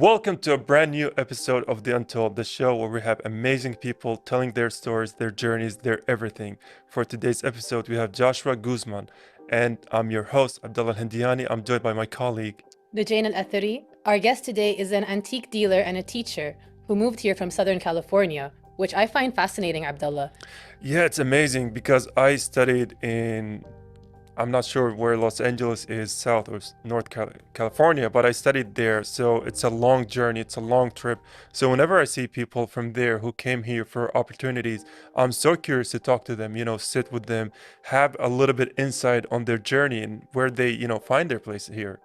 Welcome to a brand new episode of The Untold, the show where we have amazing people telling their stories, their journeys, their everything. For today's episode, we have Joshua Guzmán, and I'm your host, Abdullah AlHendyani. I'm joined by my colleague. Lujain AlAtheri. Our guest today is an antique dealer and a teacher who moved here from Southern California, which I find fascinating, Abdullah. Yeah, it's amazing because I studied in, I'm not sure where Los Angeles is, South or North California, but I studied there. So it's a long journey, it's a long trip. So whenever I see people from there who came here for opportunities, I'm so curious to talk to them, sit with them, have a little bit insight on their journey and where they, find their place here.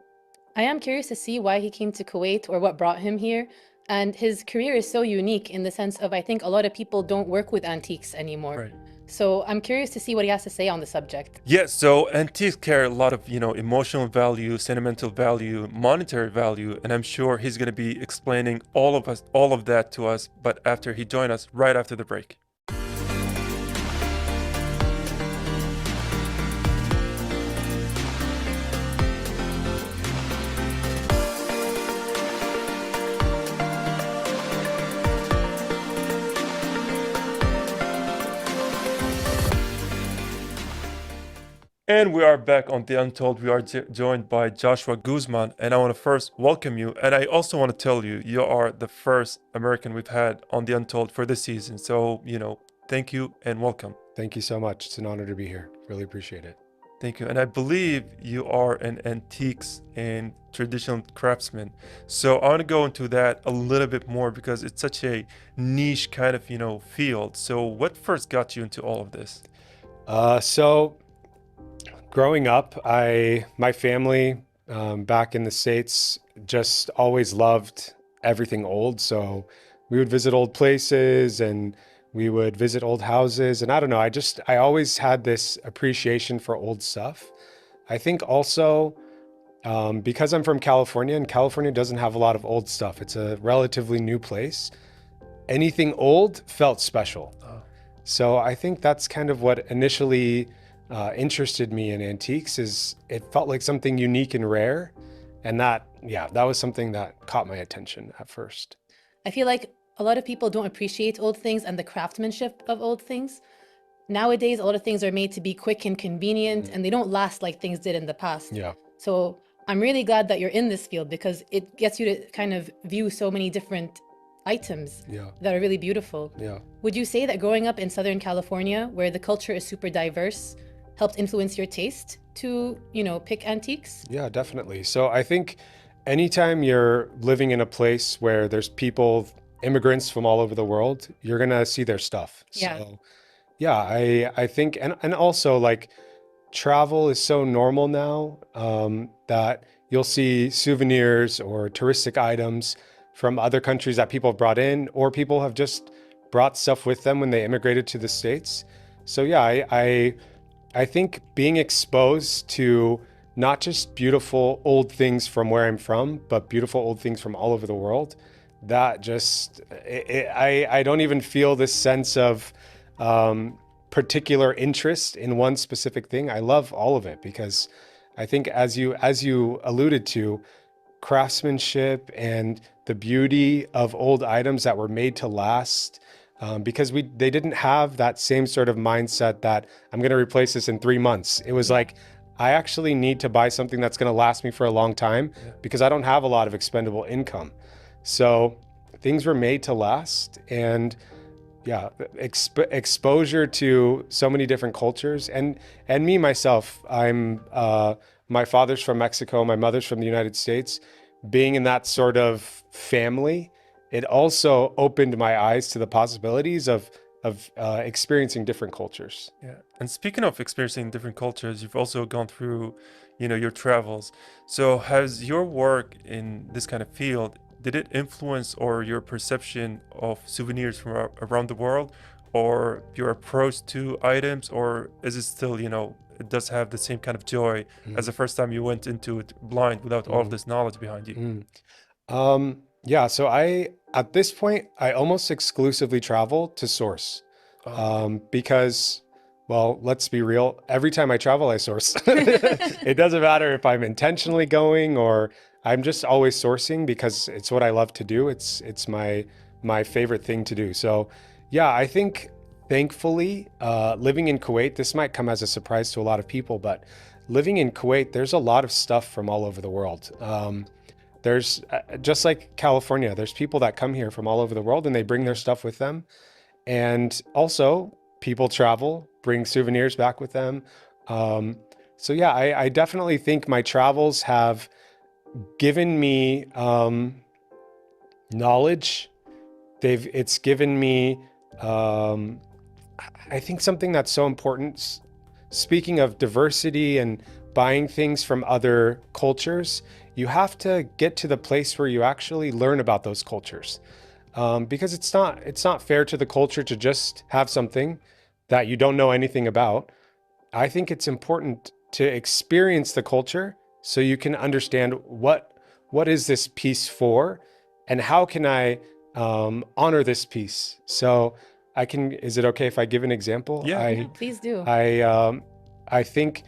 I am curious to see why he came to Kuwait or what brought him here. And his career is so unique in the sense of I think a lot of people don't work with antiques anymore. Right. So I'm curious to see what he has to say on the subject. Yeah, so antiques carry a lot of, emotional value, sentimental value, monetary value, and I'm sure he's going to be explaining all of that to us, but after he joins us right after the break. And we are back on The Untold. We are joined by Joshua Guzmán, and I want to first welcome you. And I also want to tell you, you are the first American we've had on The Untold for this season. So, thank you and welcome. Thank you so much. It's an honor to be here. Really appreciate it. Thank you. And I believe you are an antiques and traditional craftsman. So I want to go into that a little bit more because it's such a niche kind of, field. So what first got you into all of this? Growing up, my family back in the States just always loved everything old. So we would visit old places and we would visit old houses. And I don't know, I always had this appreciation for old stuff. I think also because I'm from California and California doesn't have a lot of old stuff. It's a relatively new place. Anything old felt special. Oh. So I think that's kind of what initially interested me in antiques. Is it felt like something unique and rare, and that was something that caught my attention at first. I feel like a lot of people don't appreciate old things and the craftsmanship of old things. Nowadays, a lot of things are made to be quick and convenient, and they don't last like things did in the past. Yeah. So I'm really glad that you're in this field because it gets you to kind of view so many different items that are really beautiful. Yeah. Would you say that growing up in Southern California, where the culture is super diverse, helped influence your taste to, pick antiques? Yeah, definitely. So I think anytime you're living in a place where there's people, immigrants from all over the world, you're gonna see their stuff. Yeah. So yeah, I think, and also like travel is so normal now that you'll see souvenirs or touristic items from other countries that people have brought in, or people have just brought stuff with them when they immigrated to the States. So yeah, I think being exposed to not just beautiful old things from where I'm from, but beautiful old things from all over the world, that just, I don't even feel this sense of particular interest in one specific thing. I love all of it because I think as you alluded to, craftsmanship and the beauty of old items that were made to last, because they didn't have that same sort of mindset that I'm going to replace this in 3 months. It was like, I actually need to buy something that's going to last me for a long time because I don't have a lot of expendable income. So things were made to last, and exposure to so many different cultures. And me, myself, my father's from Mexico, my mother's from the United States. Being in that sort of family, it also opened my eyes to the possibilities of experiencing different cultures. Yeah. And speaking of experiencing different cultures, you've also gone through, your travels. So has your work in this kind of field, did it influence or your perception of souvenirs from around the world, or your approach to items, or is it still, it does have the same kind of joy as the first time you went into it blind without all of this knowledge behind you? Yeah, so at this point, I almost exclusively travel to source because, well, let's be real. Every time I travel, I source. It doesn't matter if I'm intentionally going or I'm just always sourcing because it's what I love to do. It's my favorite thing to do. So yeah, I think thankfully, living in Kuwait, this might come as a surprise to a lot of people, but living in Kuwait, there's a lot of stuff from all over the world. There's just like California, there's people that come here from all over the world and they bring their stuff with them. And also people travel, bring souvenirs back with them. So yeah, I definitely think my travels have given me knowledge. It's given me, I think something that's so important. Speaking of diversity and buying things from other cultures, you have to get to the place where you actually learn about those cultures, because it's not fair to the culture to just have something that you don't know anything about. I think it's important to experience the culture so you can understand what is this piece for, and how can I honor this piece. So I can. Is it okay if I give an example? Yeah. Yeah, please do. I think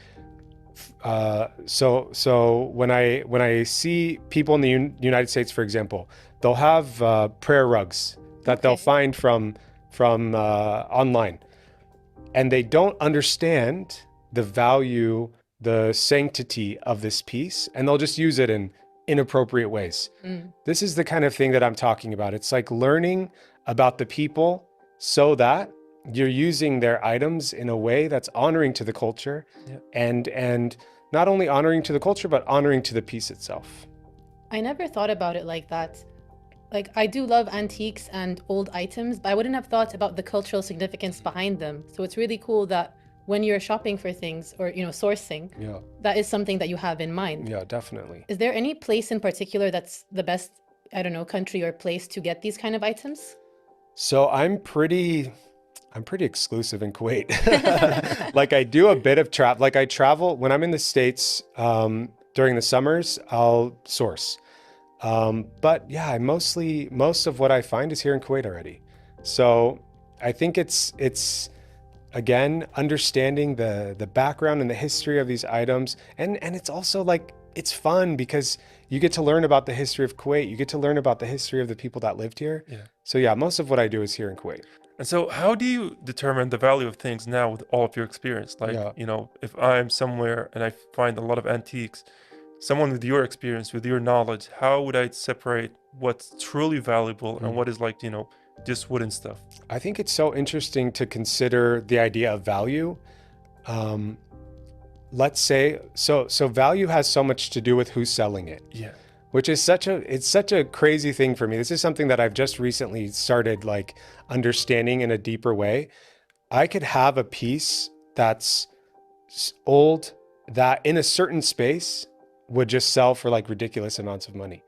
so when I see people in the United States, for example, they'll have prayer rugs that they'll Okay. find from online, and they don't understand the value, the sanctity of this piece, and they'll just use it in inappropriate ways. This is the kind of thing that I'm talking about. It's like learning about the people so that you're using their items in a way that's honoring to the culture, Yeah. and not only honoring to the culture, but honoring to the piece itself. I never thought about it like that. Like, I do love antiques and old items, but I wouldn't have thought about the cultural significance behind them. So it's really cool that when you're shopping for things or, sourcing, Yeah, that is something that you have in mind. yeah, definitely. Is there any place in particular that's the best, I don't know, country or place to get these kind of items? So I'm pretty exclusive in Kuwait. Like I do a bit of travel. Like I travel when I'm in the States during the summers, I'll source. But yeah, most of what I find is here in Kuwait already. So I think it's again understanding the background and the history of these items, and it's also like it's fun because you get to learn about the history of Kuwait. You get to learn about the history of the people that lived here. Yeah. So yeah, most of what I do is here in Kuwait. And so, how do you determine the value of things now with all of your experience? Like, Yeah. if I'm somewhere and I find a lot of antiques, someone with your experience, with your knowledge, how would I separate what's truly valuable and what is like, just wooden stuff? I think it's so interesting to consider the idea of value. Let's say, so value has so much to do with who's selling it, Yeah. which is it's such a crazy thing for me. This is something that I've just recently started like understanding in a deeper way. I could have a piece that's old that in a certain space would just sell for like ridiculous amounts of money.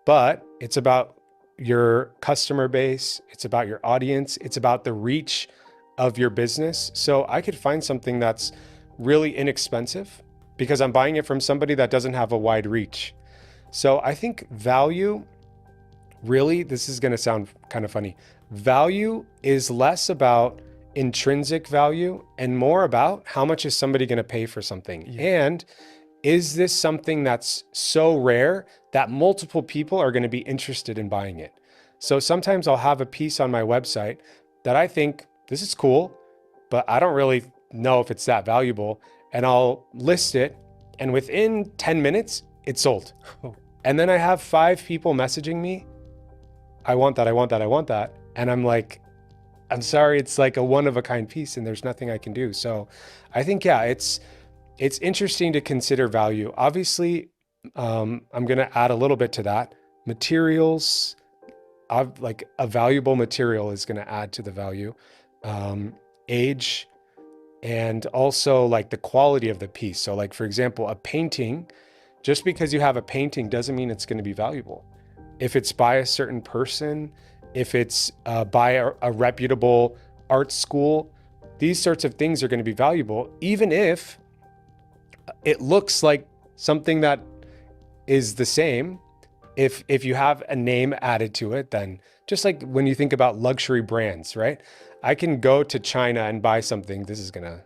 But it's about your customer base, it's about your audience, it's about the reach of your business. So I could find something that's really inexpensive because I'm buying it from somebody that doesn't have a wide reach. So I think value, really, this is going to sound kind of funny. Value is less about intrinsic value and more about how much is somebody going to pay for something. Yeah. And is this something that's so rare that multiple people are going to be interested in buying it? So sometimes I'll have a piece on my website that I think this is cool, but I don't really know if it's that valuable. And I'll list it, and within 10 minutes, it's sold. Oh. And then I have 5 people messaging me, I want that, I want that, I want that. And I'm like, I'm sorry, it's like a one of a kind piece and there's nothing I can do. So I think, yeah, it's interesting to consider value. Obviously, I'm going to add a little bit to that. Materials, like a valuable material is going to add to the value. Age, and also like the quality of the piece. So like, for example, a painting, just because you have a painting doesn't mean it's going to be valuable. If it's by a certain person, if it's by a reputable art school, these sorts of things are going to be valuable, even if it looks like something that is the same. If you have a name added to it, then just like when you think about luxury brands, right? I can go to China and buy something. This is gonna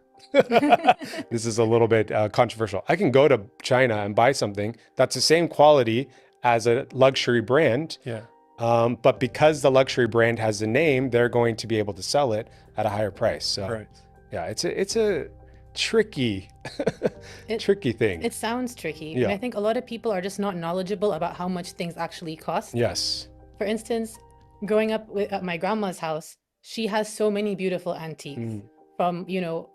This is a little bit controversial. I can go to China and buy something that's the same quality as a luxury brand, Yeah. but because the luxury brand has a name, they're going to be able to sell it at a higher price. So Right. yeah, it's a tricky, tricky thing. It sounds tricky. And Yeah. I think a lot of people are just not knowledgeable about how much things actually cost. Yes. For instance, growing up at my grandma's house, she has so many beautiful antiques Mm. from,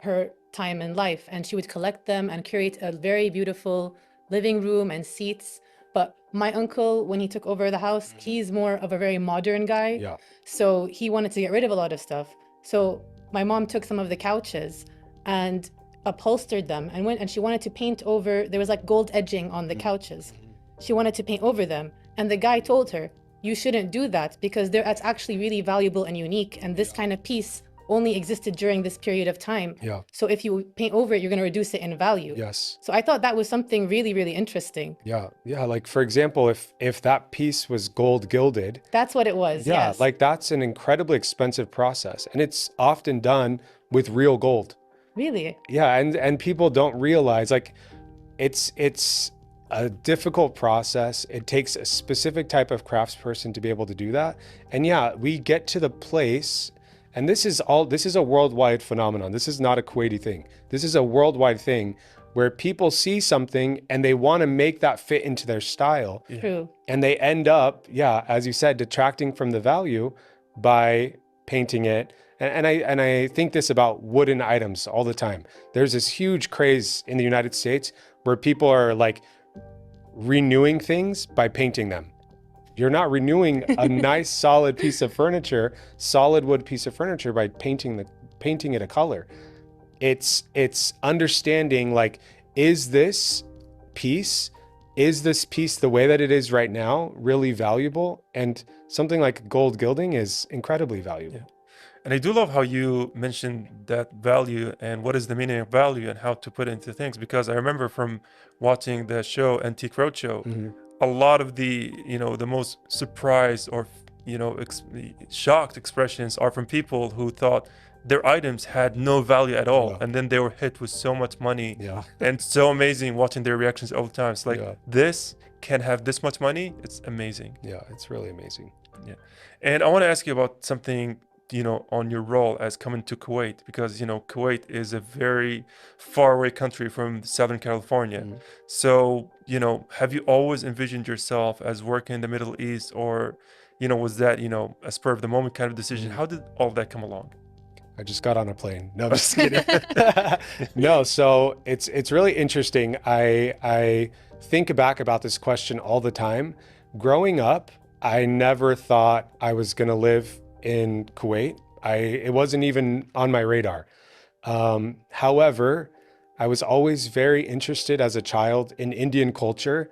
her time in life, and she would collect them and curate a very beautiful living room and seats. But my uncle, when he took over the house, he's more of a very modern guy. Yeah. So he wanted to get rid of a lot of stuff. So my mom took some of the couches and upholstered them and she wanted to paint over, there was like gold edging on the couches. She wanted to paint over them. And the guy told her, you shouldn't do that because that's actually really valuable and unique. And this kind of piece only existed during this period of time. Yeah. So if you paint over it, you're going to reduce it in value. Yes. So I thought that was something really, really interesting. Yeah. Yeah. Like for example, if that piece was gold gilded, That's what it was. yeah, Yes. like that's an incredibly expensive process, and it's often done with real gold. Really? Yeah, and people don't realize like it's a difficult process. It takes a specific type of craftsperson to be able to do that. And yeah, we get to the place, and this is a worldwide phenomenon. This is not a Kuwaiti thing. This is a worldwide thing where people see something and they want to make that fit into their style. True. And they end up, yeah, as you said, detracting from the value by painting it. And I think this about wooden items all the time. There's this huge craze in the United States where people are like renewing things by painting them. You're not renewing a nice solid piece of furniture, solid wood piece of furniture by painting it a color. It's understanding like, is this piece the way that it is right now really valuable? And something like gold gilding is incredibly valuable. Yeah. And I do love how you mentioned that value and what is the meaning of value and how to put it into things, because I remember from watching the show Antique Roadshow, Mhm. a lot of the, the most surprised or, shocked expressions are from people who thought their items had no value at all. Yeah. And then they were hit with so much money. Yeah. And so amazing watching their reactions all the time. It's like, Yeah. this can have this much money. It's amazing. Yeah, it's really amazing. Yeah. And I want to ask you about something, on your role as coming to Kuwait, because, Kuwait is a very far away country from Southern California. Mhm. So, have you always envisioned yourself as working in the Middle East, or, was that, a spur of the moment kind of decision? How did all that come along? I just got on a plane. No, I'm just kidding. No, so it's really interesting. I think back about this question all the time. Growing up, I never thought I was going to live in Kuwait. It wasn't even on my radar. However, I was always very interested as a child in Indian culture.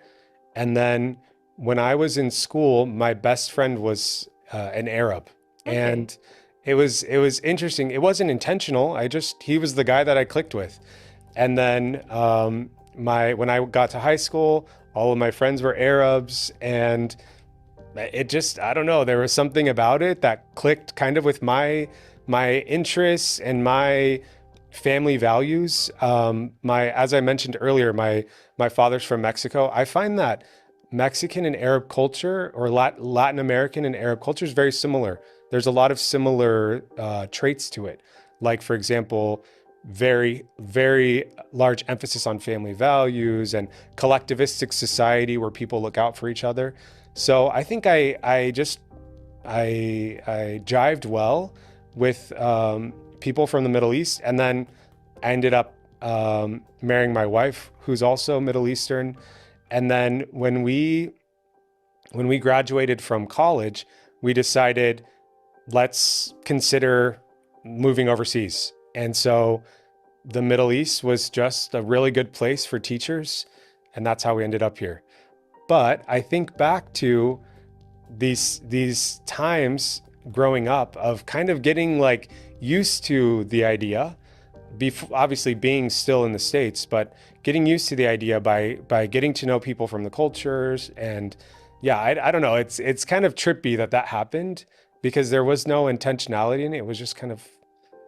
And then when I was in school, my best friend was an Arab. Okay. And it was interesting. It wasn't intentional. He was the guy that I clicked with. And then when I got to high school, all of my friends were Arabs, and it just, I don't know, there was something about it that clicked kind of with my interests and my family values. As I mentioned earlier, my father's from Mexico. I find that Mexican and Arab culture, or Latin American and Arab culture, is very similar. There's a lot of similar traits to it. Like, for example, very, very large emphasis on family values and collectivistic society where people look out for each other. So I think I jived well with people from the Middle East, and then I ended up marrying my wife, who's also Middle Eastern. And then when we graduated from college, we decided, let's consider moving overseas. And so the Middle East was just a really good place for teachers, and that's how we ended up here. But I think back to these times growing up of kind of getting like used to the idea, obviously being still in the States, but getting used to the idea by getting to know people from the cultures. And yeah, I don't know, it's kind of trippy that happened, because there was no intentionality in it. It was just kind of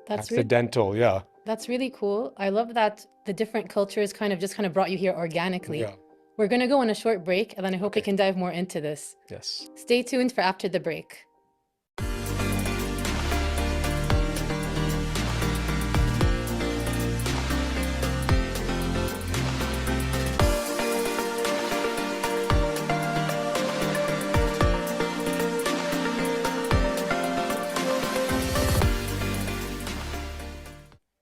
That's accidental. Yeah. That's really cool. I love that the different cultures kind of brought you here organically. Yeah. We're going to go on a short break, and then I hope we Okay. can dive more into this. Yes. Stay tuned for after the break.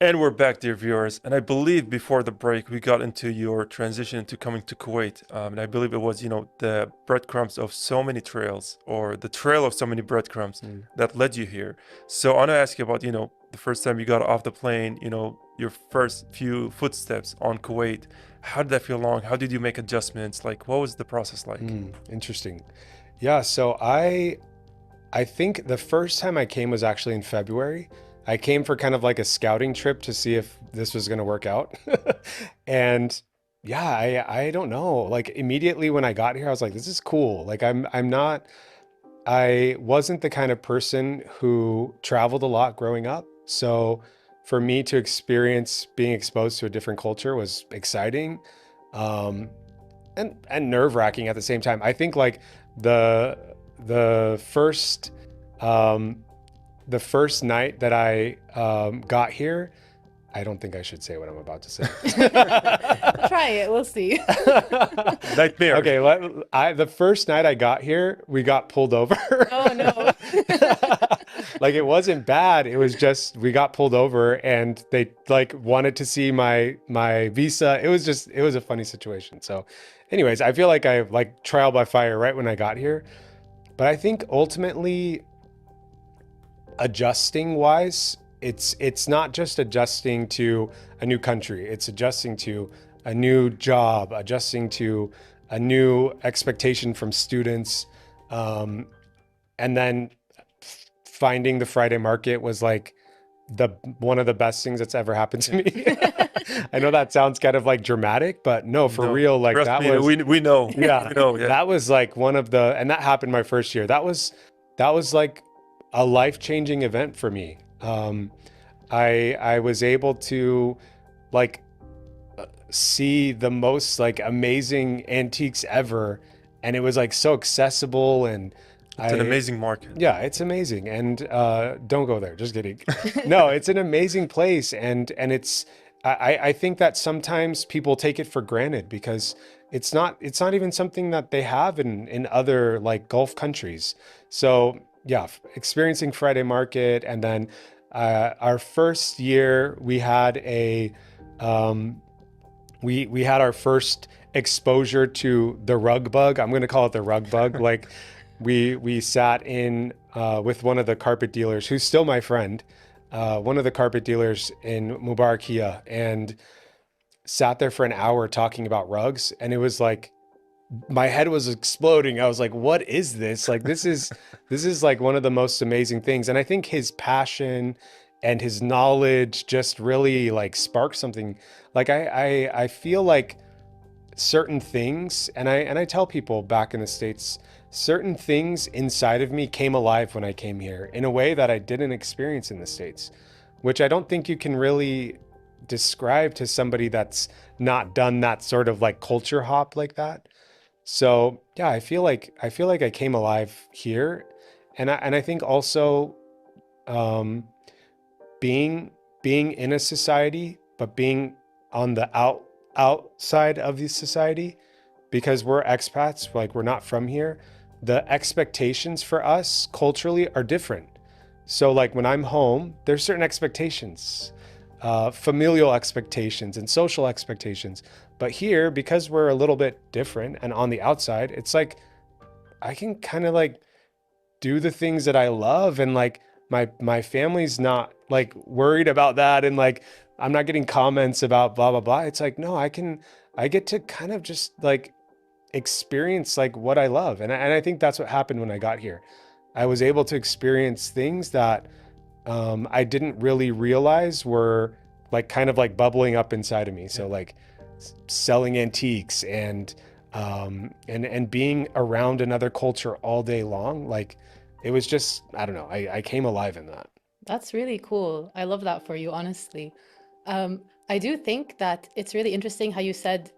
And we're back, dear viewers. And I believe before the break, we got into your transition into coming to Kuwait. And I believe it was, the breadcrumbs of so many trails, or the trail of so many breadcrumbs that led you here. So I want to ask you about, the first time you got off the plane, your first few footsteps on Kuwait. How did that feel long? How did you make adjustments? Like, what was the process like? Interesting. Yeah, so I think the first time I came was actually in February. I came for kind of like a scouting trip to see if this was going to work out. And yeah, I don't know. Like immediately when I got here, I was like, this is cool. Like I wasn't the kind of person who traveled a lot growing up. So for me to experience being exposed to a different culture was exciting. And nerve-wracking at the same time. I think like the first the first night that I got here, I don't think I should say what I'm about to say. Try it. We'll see. Nightmare. Okay, the first night I got here, we got pulled over. Oh no. Like it wasn't bad. It was just we got pulled over and they like wanted to see my visa. It was a funny situation. So anyways, I feel like I like trial by fire right when I got here. But I think ultimately adjusting wise, it's not just adjusting to a new country. It's adjusting to a new job, adjusting to a new expectation from students. And then finding the Friday market was like one of the best things that's ever happened to me. I know that sounds kind of like dramatic, but no, for real, like Trust that me, was we know. yeah, We know, yeah. that was like and that happened my first year. That was like a life-changing event for me. I was able to like see the most like amazing antiques ever, and it was like so accessible and It's an amazing market. yeah, it's amazing. And don't go there. Just kidding. No, it's an amazing place. And it's I think that sometimes people take it for granted because it's not even something that they have in other like Gulf countries. So yeah, experiencing Friday market, and then our first year we had we had our first exposure to the rug bug. I'm going to call it the rug bug. Like we sat in with one of the carpet dealers who's still my friend, one of the carpet dealers in Mubarakia, and sat there for an hour talking about rugs. And it was like, my head was exploding. I was like, what is this? Like, this is like one of the most amazing things. And I think his passion and his knowledge just really like sparked something. Like I feel like certain things, and I tell people back in the States, certain things inside of me came alive when I came here in a way that I didn't experience in the States, which I don't think you can really describe to somebody that's not done that sort of like culture hop like that. So yeah, I feel like I came alive here, and I think also being in a society, but being on the outside of the society, because we're expats, like we're not from here. The expectations for us culturally are different. So like when I'm home, there's certain expectations, familial expectations and social expectations. But here, because we're a little bit different and on the outside, it's like I can kind of like do the things that I love, and like my family's not like worried about that, and like I'm not getting comments about blah blah blah. It's like no, I get to kind of just like experience like what I love, and I think that's what happened when I got here. I was able to experience things that I didn't really realize were like kind of like bubbling up inside of me. So like selling antiques and being around another culture all day long, like it was just, I don't know, I came alive in that. That's really cool. I love that for you, honestly. I do think that it's really interesting how you said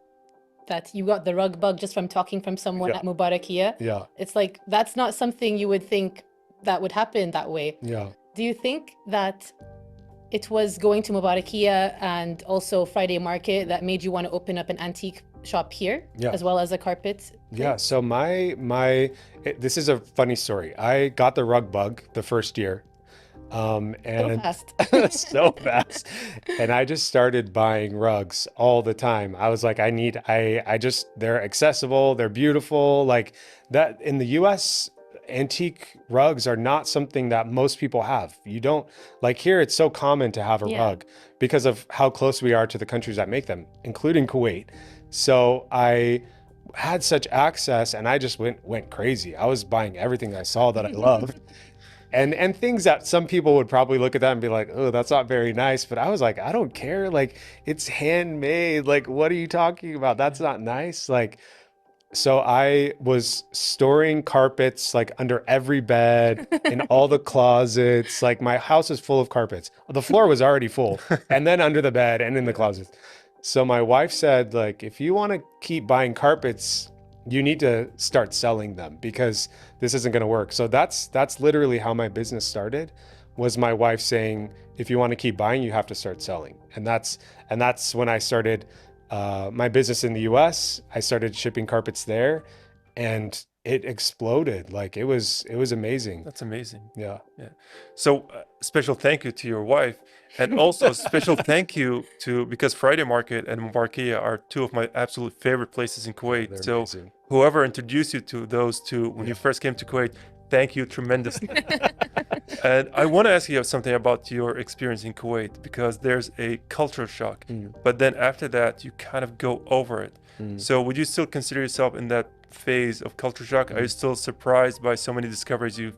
that you got the rug bug just from talking from someone Yeah. at Mubarakia. Yeah. It's like that's not something you would think that would happen that way. Yeah. Do you think that it was going to Mubarakia and also Friday Market that made you want to open up an antique shop here, Yeah. as well as a carpet Yeah, place? so this is a funny story. I got the rug bug the first year, So and fast. so fast, and I just started buying rugs all the time. I was like, I just, they're accessible, they're beautiful, like that. In the US, antique rugs are not something that most people have. You don't, like here, it's so common to have a Yeah. rug because of how close we are to the countries that make them, including Kuwait. So I had such access and I just went crazy. I was buying everything I saw that I loved. And things that some people would probably look at that and be like, "Oh, that's not very nice." But I was like, "I don't care. Like it's handmade. Like what are you talking about? That's not nice." Like so I was storing carpets like under every bed, in all the closets. Like my house is full of carpets. The floor was already full, and then under the bed and in the closets. So my wife said, like, if you want to keep buying carpets, you need to start selling them because this isn't going to work. So that's literally how my business started, was my wife saying, if you want to keep buying, you have to start selling. And that's when I started my business in the US. I started shipping carpets there, and it exploded. Like it was amazing. That's amazing. Yeah. Yeah. So special thank you to your wife, and also special thank you to, because Friday Market and Mubarkia are two of my absolute favorite places in Kuwait. They're So amazing. whoever introduced you to those two when you Yeah. first came to Kuwait, thank you tremendously. And I want to ask you something about your experience in Kuwait, because there's a culture shock, but then after that you kind of go over it. So would you still consider yourself in that phase of culture shock? Are you still surprised by so many discoveries you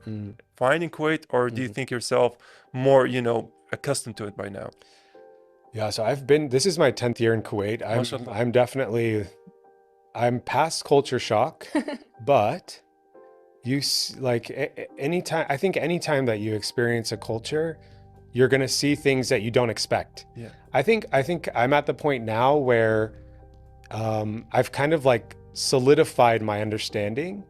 find in Kuwait, or do you think yourself more, accustomed to it by now? Yeah, so this is my 10th year in Kuwait. MashaAllah. I'm past culture shock, but anytime that you experience a culture, you're going to see things that you don't expect. Yeah. I think I'm at the point now where I've kind of like solidified my understanding,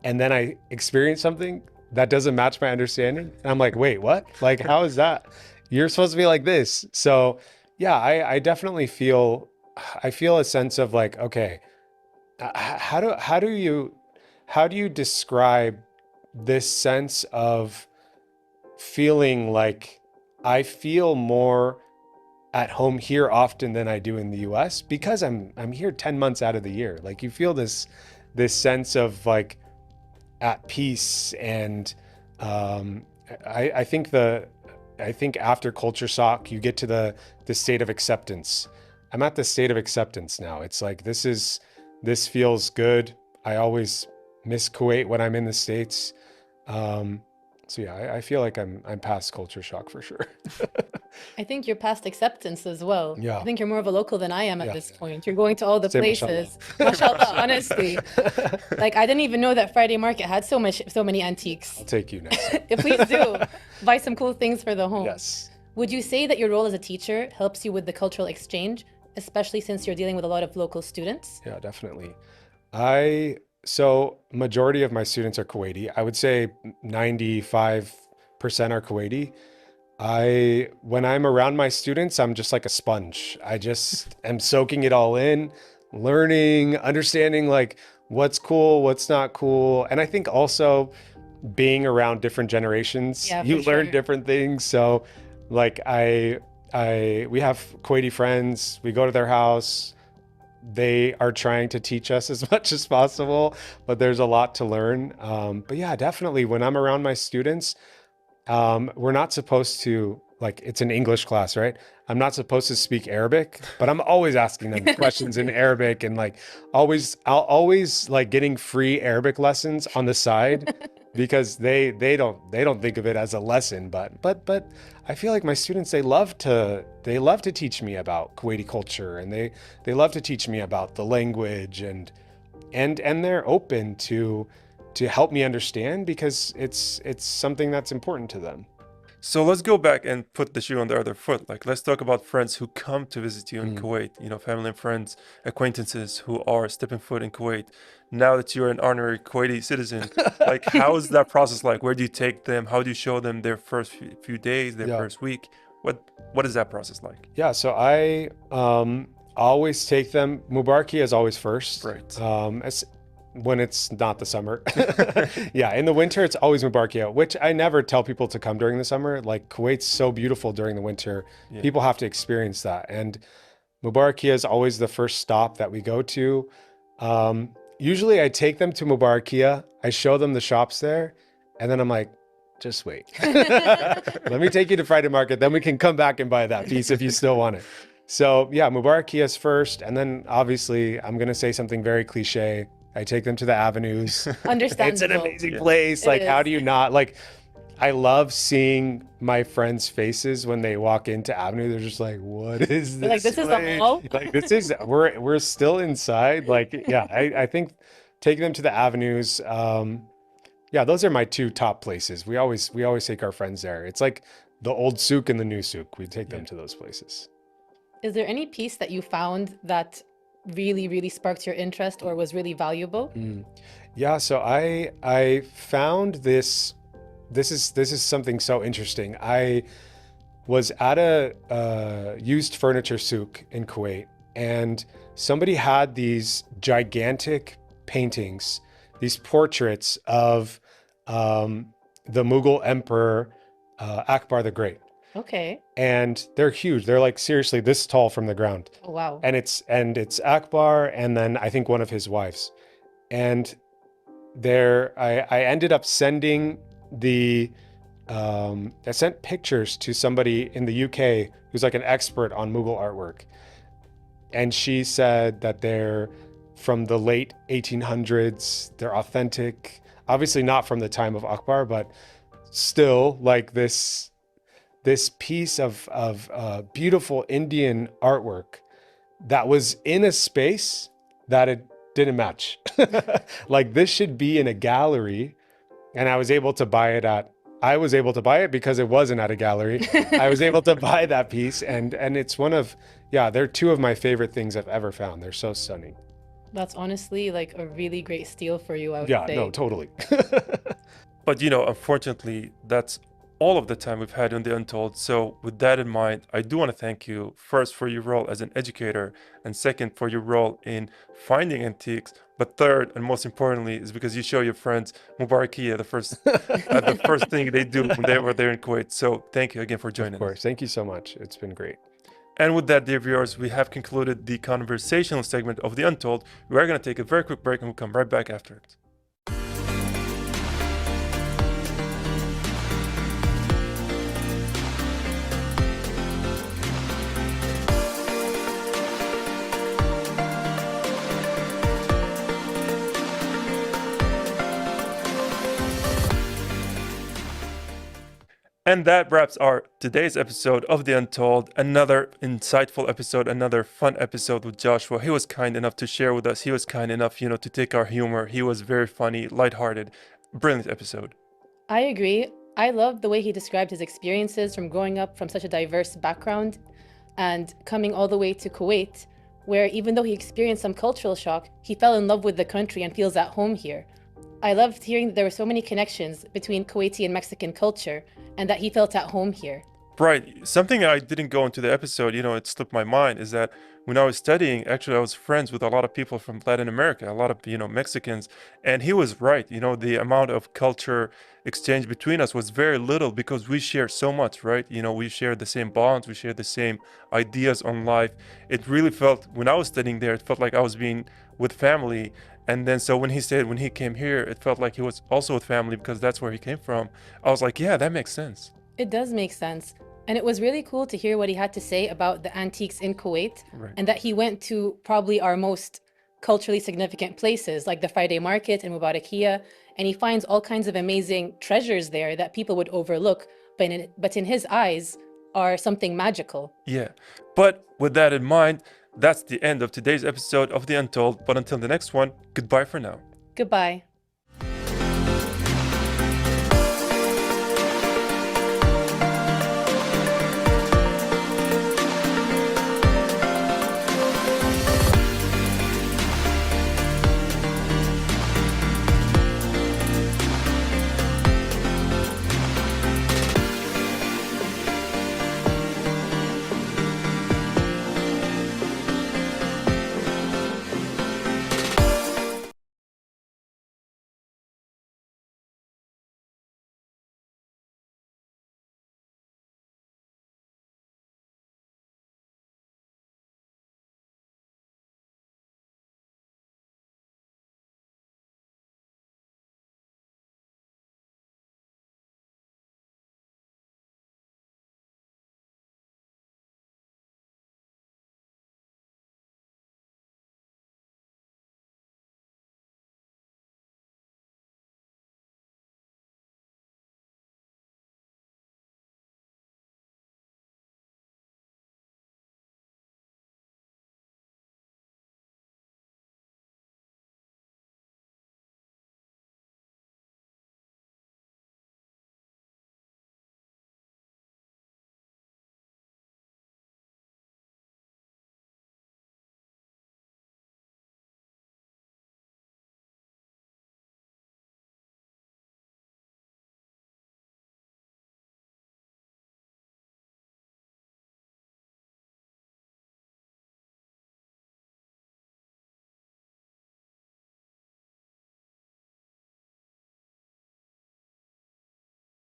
and then I experience something that doesn't match my understanding, and I'm like, wait, what? Like, how is that? You're supposed to be like this. So yeah, I definitely feel a sense of like, okay, how do you describe this sense of feeling like I feel more at home here often than I do in the US because I'm here 10 months out of the year. Like you feel this sense of like at peace, and I think after culture shock you get to the state of acceptance. I'm at the state of acceptance now. It's like this feels good. I always miss Kuwait when I'm in the States. So yeah, I feel like I'm past culture shock for sure. I think you're past acceptance as well. Yeah. I think you're more of a local than I am at Yeah, this yeah. point. You're going to all the Say places. Mashallah, honestly. Like I didn't even know that Friday Market had so many antiques. I'll take you next. Please do. Buy some cool things for the home. Yes. Would you say that your role as a teacher helps you with the cultural exchange, especially since you're dealing with a lot of local students? Yeah, definitely. So majority of my students are Kuwaiti. I would say 95% are Kuwaiti. When I'm around my students, I'm just like a sponge. I just am soaking it all in, learning, understanding like what's cool, what's not cool. And I think also being around different generations, Yeah, you for learn sure. different things. So like we have Kuwaiti friends, we go to their house. They are trying to teach us as much as possible, but there's a lot to learn. But yeah, definitely when I'm around my students, we're not supposed to, like, it's an English class, right? I'm not supposed to speak Arabic, but I'm always asking them questions in Arabic, and like I'll always like getting free Arabic lessons on the side because they don't think of it as a lesson, but I feel like my students, they love to teach me about Kuwaiti culture, and they love to teach me about the language, and they're open to help me understand because it's something that's important to them. So let's go back and put the shoe on the other foot. Like, let's talk about friends who come to visit you in Kuwait, you know, family and friends, acquaintances who are stepping foot in Kuwait. Now that you're an honorary Kuwaiti citizen, like, how is that process like? Where do you take them? How do you show them their first few days, their Yeah. first week? What is that process like? Yeah, so I always take them. Mubaraki is always first. Right. As when it's not the summer. Yeah, in the winter it's always Mubaraki, which I never tell people to come during the summer. Like Kuwait's so beautiful during the winter. Yeah. People have to experience that. And Mubarakia is always the first stop that we go to. Usually I take them to Mubarakia, I show them the shops there, and then I'm like, just wait. Let me take you to Friday Market, then we can come back and buy that piece if you still want it. So yeah, Mubarakia is first, and then obviously I'm gonna say something very cliche. I take them to the avenues. Understandable. It's an amazing Yeah. place. It Like, how is. do you not like? I love seeing my friends' faces when they walk into Avenue. They're just like, "What is They're like, this? "This is the place?" mall? Like, this is we're still inside. Like, yeah, I think taking them to the avenues. Yeah, those are my two top places. We always take our friends there. It's like the old souk and the new souk. We take them Yeah. to those places. Is there any piece that you found that really, really sparked your interest or was really valuable? Yeah, so I found this. This is something so interesting. I was at a used furniture souk in Kuwait, and somebody had these gigantic paintings, these portraits of the Mughal Emperor Akbar the Great, Okay. and they're huge. They're like seriously this tall from the ground, Oh, wow. and it's Akbar, and then I think one of his wives, and I ended up sending I sent pictures to somebody in the UK who's like an expert on Mughal artwork. And she said that they're from the late 1800s. They're authentic. Obviously not from the time of Akbar, but still like this piece of beautiful Indian artwork that was in a space that it didn't match. Like, this should be in a gallery, and I was able to buy it because it wasn't at a gallery. I was able to buy that piece, and it's they're two of my favorite things I've ever found. They're so stunning. That's honestly like a really great steal for you, I would Yeah, say. no, totally. But you know, unfortunately, that's all of the time we've had on the Untold. So with that in mind, I do want to thank you first for your role as an educator, and second for your role in finding antiques. But third, and most importantly, is because you show your friends Mubarakia the first thing they do when they were there in Kuwait. So thank you again for joining Of us. course. Thank you so much. It's been great. And with that, dear viewers, we have concluded the conversational segment of the Untold. We are going to take a very quick break, and we'll come right back after it. And that wraps our today's episode of The Untold. Another insightful episode, another fun episode with Joshua. He was kind enough to share with us. He was kind enough, you know, to take our humor. He was very funny, lighthearted. Brilliant episode. I agree. I love the way he described his experiences from growing up from such a diverse background and coming all the way to Kuwait, where even though he experienced some cultural shock, he fell in love with the country and feels at home here. I loved hearing that there were so many connections between Kuwaiti and Mexican culture and that he felt at home here. Right. Something I didn't go into the episode, you know, it slipped my mind, is that when I was studying, actually, I was friends with a lot of people from Latin America, a lot of, you know, Mexicans. And he was right. You know, the amount of culture exchange between us was very little because we share so much, right? You know, we share the same bonds, we share the same ideas on life. It really felt, when I was studying there, it felt like I was being with family. And then so when he said when he came here, it felt like he was also with family because that's where he came from. I was like, yeah, that makes sense. It does make sense. And it was really cool to hear what he had to say about the antiques in Kuwait Right. and that he went to probably our most culturally significant places like the Friday Market and Mubarakia, and he finds all kinds of amazing treasures there that people would overlook, but in his eyes are something magical. Yeah. But with that in mind, that's the end of today's episode of The Untold. But until the next one, goodbye for now. Goodbye.